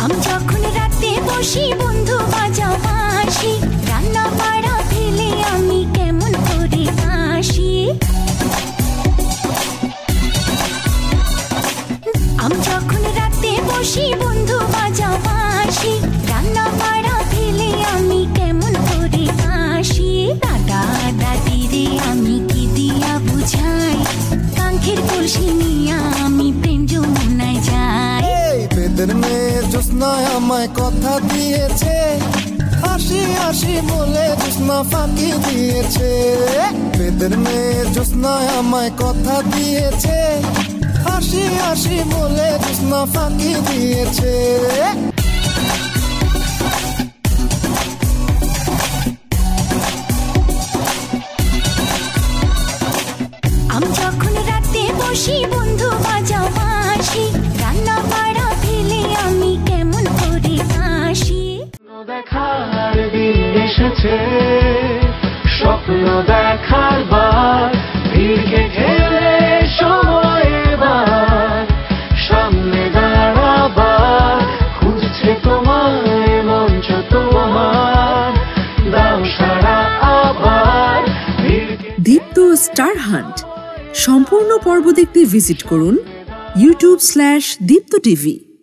আমি যখন রাতে বসি বন্ধু বাজাও বাঁশি, রান্না বাড়া ফেলে আমি কেমন করে আসি। আমি যখন রাতে বসি বন্ধু বাজাও বাঁশি, রান্না বাড়া ফেলে আমি কেমন করে আসি। দাদা দাদিরে আমি কি দিয়া বুঝাই, কাঙ্ক্ষের কলসি নিয়া আমি প্রেম যমুনায় যাই। বেদের মেয়ে জ্যোৎস্নায় আমায় কথা দিয়েছে, হাসি হাসি বলে জ্যোৎস্না ফাঁকি দিয়েছে। বেদের মেয়ে জ্যোৎস্নায় আমায় কথা দিয়েছে, হাসি হাসি বলে জ্যোৎস্না ফাঁকি দিয়েছে। আমি যখন রাতে বসি বন্ধু বাজাও বাঁশি, রান্না বাড়া ফেলে আমি কেমন করে আসি। দেখার দিন এসেছে, স্বপ্ন দেখার বার, ভিড়কে ঘেরে সময় এবার সামনে দাঁড়াবার। খুঁজছে তোমায় মঞ্চ তোমার, দাও সারা আবার। দীপ্ত স্টার হান্ট সম্পূর্ণ পর্ব দেখতে ভিজিট করুন youtube/dipto tv।